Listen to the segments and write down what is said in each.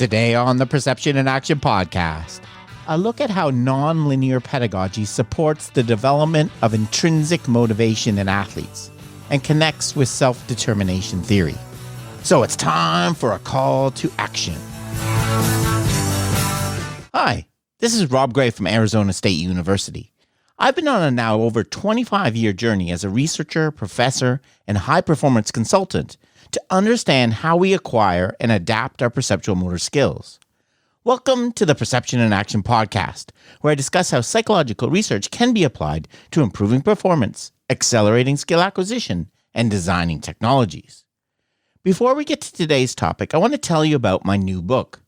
Today on the Perception in Action podcast, a look at how nonlinear pedagogy supports the development of intrinsic motivation in athletes and connects with self-determination theory. So it's time for a call to action. Hi, this is Rob Gray from Arizona State University. I've been on a now over 25-year journey as a researcher, professor, and high-performance consultant to understand how we acquire and adapt our perceptual motor skills. Welcome to the Perception in Action podcast, where I discuss how psychological research can be applied to improving performance, accelerating skill acquisition, and designing technologies. Before we get to today's topic, I want to tell you about my new book,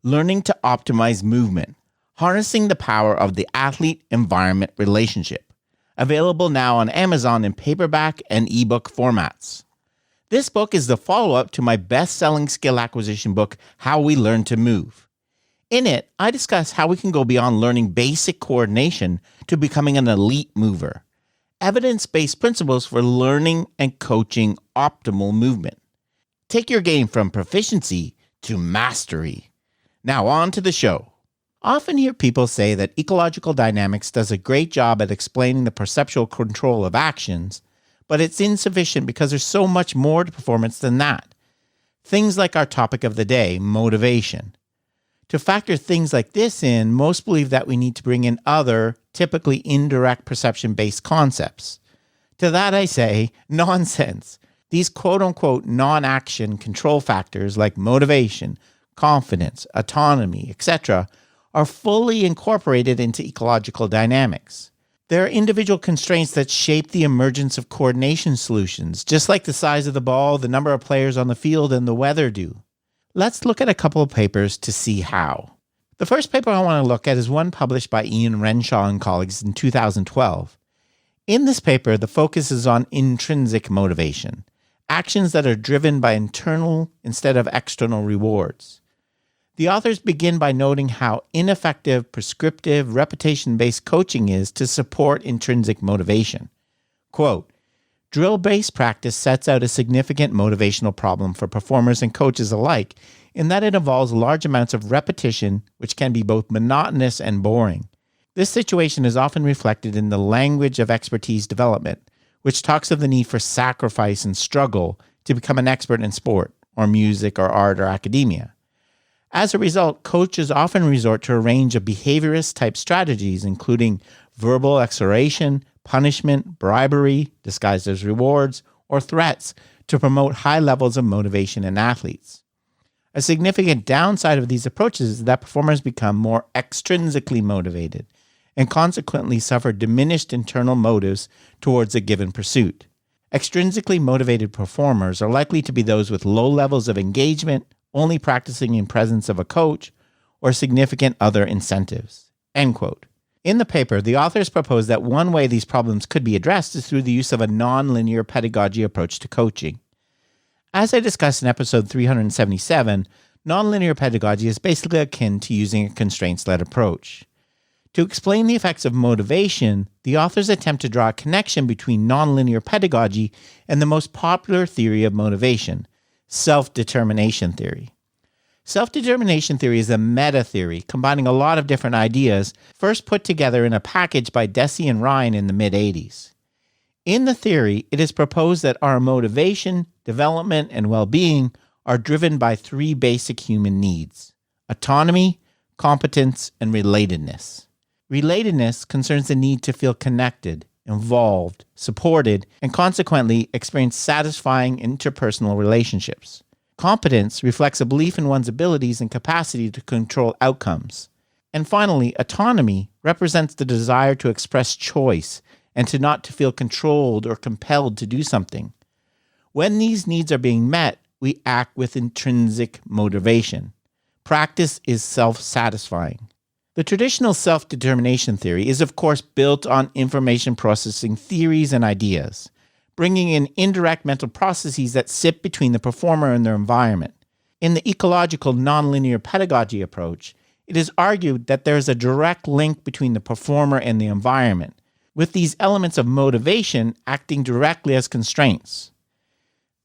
Learning to Optimize Movement, Harnessing the Power of the Athlete-Environment Relationship, available now on Amazon in paperback and ebook formats. This book is the follow-up to my best-selling skill acquisition book, How We Learn to Move. In it, I discuss how we can go beyond learning basic coordination to becoming an elite mover. Evidence-based principles for learning and coaching optimal movement. Take your game from proficiency to mastery. Now on to the show. I often hear people say that ecological dynamics does a great job at explaining the perceptual control of actions, but it's insufficient because there's so much more to performance than that. Things like our topic of the day, motivation. To factor things like this in, most believe that we need to bring in other, typically indirect perception-based concepts. To that I say, nonsense. These quote-unquote non-action control factors like motivation, confidence, autonomy, etc. are fully incorporated into ecological dynamics. There are individual constraints that shape the emergence of coordination solutions, just like the size of the ball, the number of players on the field, and the weather do. Let's look at a couple of papers to see how. The first paper I want to look at is one published by Ian Renshaw and colleagues in 2012. In this paper, the focus is on intrinsic motivation, actions that are driven by internal instead of external rewards. The authors begin by noting how ineffective, prescriptive, repetition-based coaching is to support intrinsic motivation. Quote, drill-based practice sets out a significant motivational problem for performers and coaches alike in that it involves large amounts of repetition, which can be both monotonous and boring. This situation is often reflected in the language of expertise development, which talks of the need for sacrifice and struggle to become an expert in sport, or music, or art, or academia. As a result, coaches often resort to a range of behaviorist-type strategies, including verbal exhortation, punishment, bribery, disguised as rewards, or threats to promote high levels of motivation in athletes. A significant downside of these approaches is that performers become more extrinsically motivated and consequently suffer diminished internal motives towards a given pursuit. Extrinsically motivated performers are likely to be those with low levels of engagement, only practicing in presence of a coach, or significant other incentives. End quote. In the paper, the authors propose that one way these problems could be addressed is through the use of a nonlinear pedagogy approach to coaching. As I discussed in episode 377, nonlinear pedagogy is basically akin to using a constraints-led approach. To explain the effects of motivation, the authors attempt to draw a connection between nonlinear pedagogy and the most popular theory of motivation, self-determination theory. Self-determination theory is a meta-theory combining a lot of different ideas, first put together in a package by Deci and Ryan in the mid-'80s. In the theory, it is proposed that our motivation, development, and well-being are driven by three basic human needs: autonomy, competence, and relatedness. Relatedness concerns the need to feel connected, involved, supported, and consequently experience satisfying interpersonal relationships. Competence reflects a belief in one's abilities and capacity to control outcomes. And finally, autonomy represents the desire to express choice and to not to feel controlled or compelled to do something. When these needs are being met, we act with intrinsic motivation. Practice is self-satisfying. The traditional self-determination theory is, of course, built on information processing theories and ideas, bringing in indirect mental processes that sit between the performer and their environment. In the ecological nonlinear pedagogy approach, it is argued that there is a direct link between the performer and the environment, with these elements of motivation acting directly as constraints.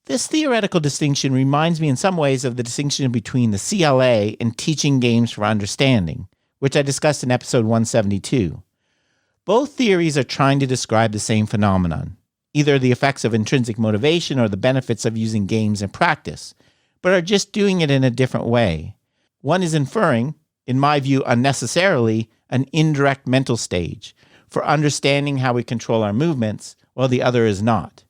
This theoretical distinction reminds me in some ways of the distinction between the CLA and teaching games for understanding, which I discussed in episode 172. Both theories are trying to describe the same phenomenon, either the effects of intrinsic motivation or the benefits of using games in practice, but are just doing it in a different way. One is inferring, in my view unnecessarily, an indirect mental stage for understanding how we control our movements, while the other is not.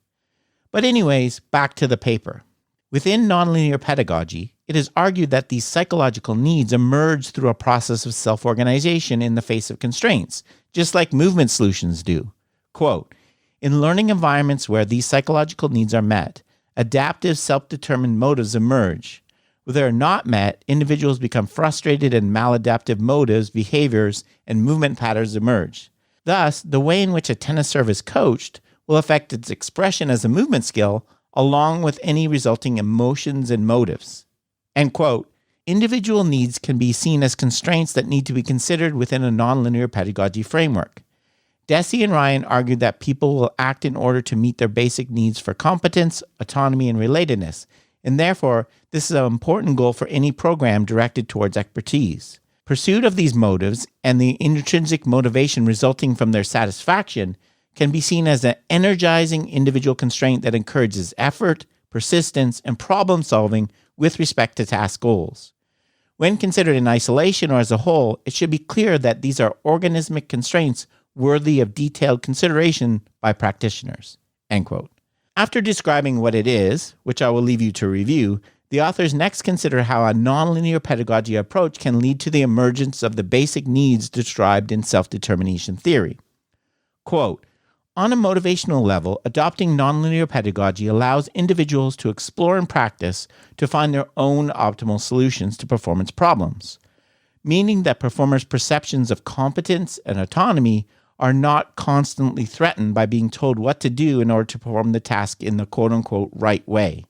But anyways, back to the paper. Within nonlinear pedagogy, it is argued that these psychological needs emerge through a process of self-organization in the face of constraints, just like movement solutions do. Quote, in learning environments where these psychological needs are met, adaptive self-determined motives emerge. Where they are not met, individuals become frustrated and maladaptive motives, behaviors, and movement patterns emerge. Thus, the way in which a tennis serve is coached will affect its expression as a movement skill, along with any resulting emotions and motives. End quote. Individual needs can be seen as constraints that need to be considered within a nonlinear pedagogy framework. Deci and Ryan argued that people will act in order to meet their basic needs for competence, autonomy, and relatedness, and therefore, this is an important goal for any program directed towards expertise. Pursuit of these motives and the intrinsic motivation resulting from their satisfaction can be seen as an energizing individual constraint that encourages effort, persistence, and problem-solving with respect to task goals. When considered in isolation or as a whole, it should be clear that these are organismic constraints worthy of detailed consideration by practitioners. End quote. After describing what it is, which I will leave you to review, the authors next consider how a nonlinear pedagogy approach can lead to the emergence of the basic needs described in self-determination theory. Quote, on a motivational level, adopting nonlinear pedagogy allows individuals to explore and practice to find their own optimal solutions to performance problems, meaning that performers' perceptions of competence and autonomy are not constantly threatened by being told what to do in order to perform the task in the quote-unquote right way.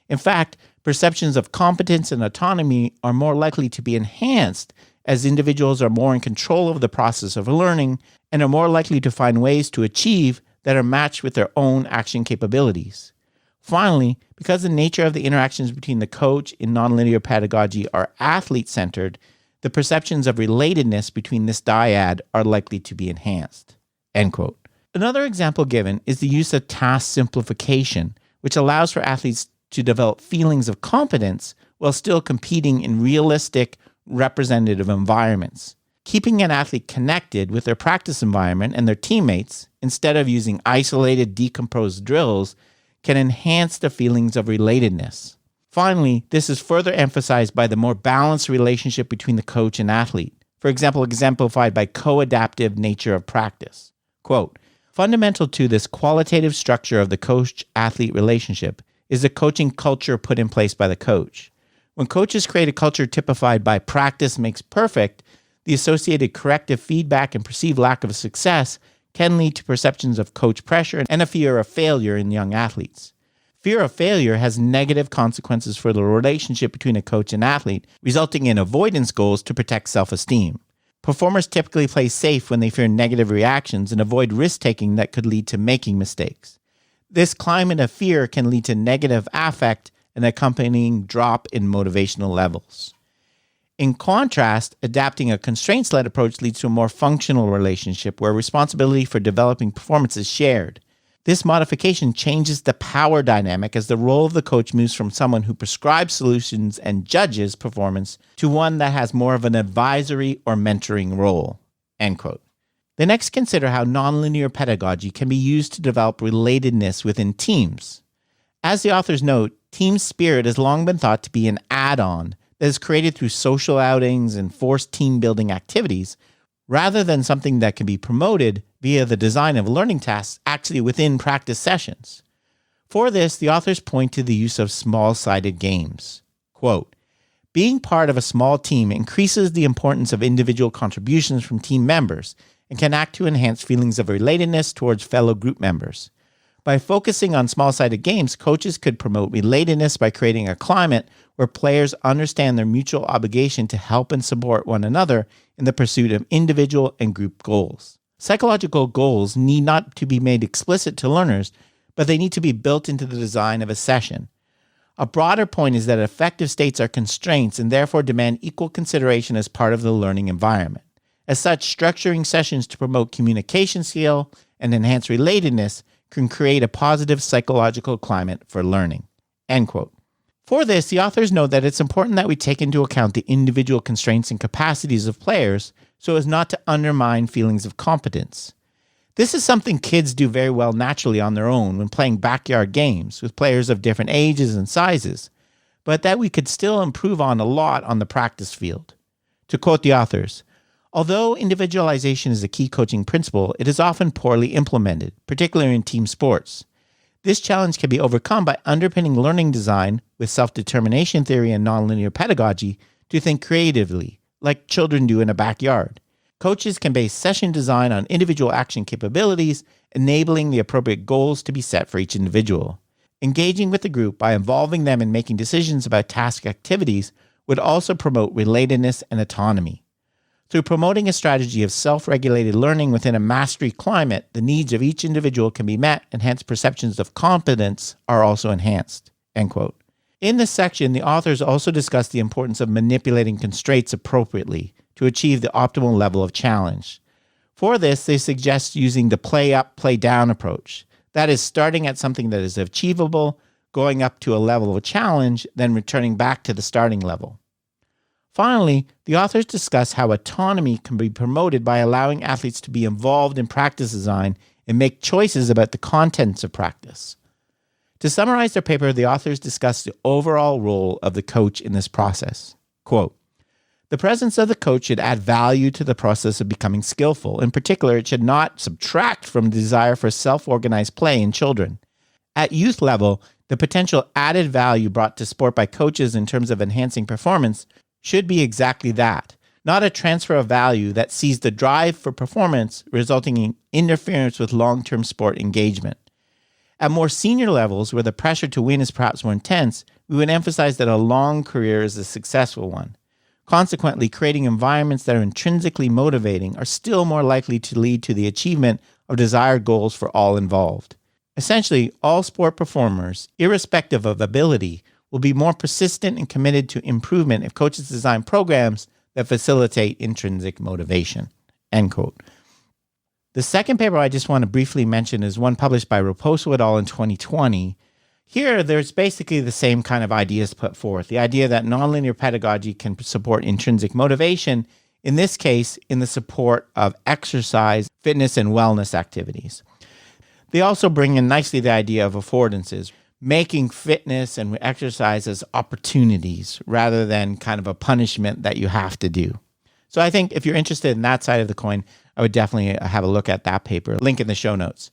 In fact, perceptions of competence and autonomy are more likely to be enhanced as individuals are more in control of the process of learning and are more likely to find ways to achieve that are matched with their own action capabilities. Finally, because the nature of the interactions between the coach in nonlinear pedagogy are athlete-centered, the perceptions of relatedness between this dyad are likely to be enhanced. End quote. Another example given is the use of task simplification, which allows for athletes to develop feelings of competence while still competing in realistic, representative environments. Keeping an athlete connected with their practice environment and their teammates, instead of using isolated, decomposed drills, can enhance the feelings of relatedness. Finally, this is further emphasized by the more balanced relationship between the coach and athlete, for example, exemplified by co-adaptive nature of practice. Quote, fundamental to this qualitative structure of the coach-athlete relationship is the coaching culture put in place by the coach. When coaches create a culture typified by practice makes perfect, the associated corrective feedback and perceived lack of success can lead to perceptions of coach pressure and a fear of failure in young athletes. Fear of failure has negative consequences for the relationship between a coach and athlete, resulting in avoidance goals to protect self-esteem. Performers typically play safe when they fear negative reactions and avoid risk-taking that could lead to making mistakes. This climate of fear can lead to negative affect and accompanying drop in motivational levels. In contrast, adapting a constraints-led approach leads to a more functional relationship where responsibility for developing performance is shared. This modification changes the power dynamic as the role of the coach moves from someone who prescribes solutions and judges performance to one that has more of an advisory or mentoring role. End quote. They next consider how nonlinear pedagogy can be used to develop relatedness within teams. As the authors note, team spirit has long been thought to be an add-on that is created through social outings and forced team-building activities, rather than something that can be promoted via the design of learning tasks actually within practice sessions. For this, the authors point to the use of small-sided games. Quote, being part of a small team increases the importance of individual contributions from team members and can act to enhance feelings of relatedness towards fellow group members. By focusing on small-sided games, coaches could promote relatedness by creating a climate where players understand their mutual obligation to help and support one another in the pursuit of individual and group goals. Psychological goals need not to be made explicit to learners, but they need to be built into the design of a session. A broader point is that effective states are constraints and therefore demand equal consideration as part of the learning environment. As such, structuring sessions to promote communication skill and enhance relatedness can create a positive psychological climate for learning. End quote. For this, the authors note that it's important that we take into account the individual constraints and capacities of players so as not to undermine feelings of competence. This is something kids do very well naturally on their own when playing backyard games with players of different ages and sizes, but that we could still improve on a lot on the practice field. To quote the authors, although individualization is a key coaching principle, it is often poorly implemented, particularly in team sports. This challenge can be overcome by underpinning learning design with self-determination theory and nonlinear pedagogy to think creatively, like children do in a backyard. Coaches can base session design on individual action capabilities, enabling the appropriate goals to be set for each individual. Engaging with the group by involving them in making decisions about task activities would also promote relatedness and autonomy. Through promoting a strategy of self-regulated learning within a mastery climate, the needs of each individual can be met, and hence perceptions of competence are also enhanced. End quote. In this section, the authors also discuss the importance of manipulating constraints appropriately to achieve the optimal level of challenge. For this, they suggest using the play up, play down approach. That is, starting at something that is achievable, going up to a level of challenge, then returning back to the starting level. Finally, the authors discuss how autonomy can be promoted by allowing athletes to be involved in practice design and make choices about the contents of practice. To summarize their paper, the authors discuss the overall role of the coach in this process. Quote, the presence of the coach should add value to the process of becoming skillful. In particular, it should not subtract from the desire for self-organized play in children. At youth level, the potential added value brought to sport by coaches in terms of enhancing performance should be exactly that, not a transfer of value that sees the drive for performance resulting in interference with long-term sport engagement. At more senior levels, where the pressure to win is perhaps more intense, we would emphasize that a long career is a successful one. Consequently, creating environments that are intrinsically motivating are still more likely to lead to the achievement of desired goals for all involved. Essentially, all sport performers, irrespective of ability, will be more persistent and committed to improvement if coaches design programs that facilitate intrinsic motivation. End quote. The second paper I just want to briefly mention is one published by Raposo et al. In 2020. Here, there's basically the same kind of ideas put forth. The idea that nonlinear pedagogy can support intrinsic motivation, in this case, in the support of exercise, fitness, and wellness activities. They also bring in nicely the idea of affordances, making fitness and exercise as opportunities rather than kind of a punishment that you have to do. So I think if you're interested in that side of the coin, I would definitely have a look at that paper. Link in the show notes.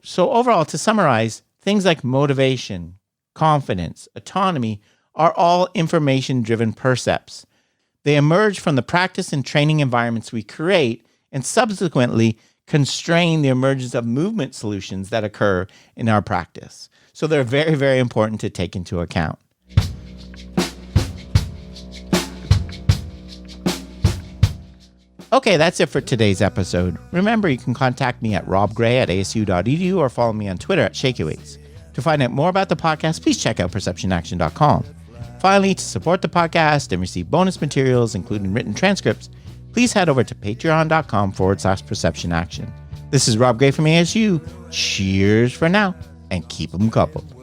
So overall, to summarize, things like motivation, confidence, autonomy are all information-driven percepts. They emerge from the practice and training environments we create and subsequently constrain the emergence of movement solutions that occur in our practice. So they're very, very important to take into account. Okay, that's it for today's episode. Remember, you can contact me at robgray@asu.edu or follow me on Twitter at ShakyWeights. To find out more about the podcast, please check out perceptionaction.com. Finally, to support the podcast and receive bonus materials, including written transcripts, please head over to patreon.com/perceptionaction. This is Rob Gray from ASU. Cheers for now, and keep 'em coupled.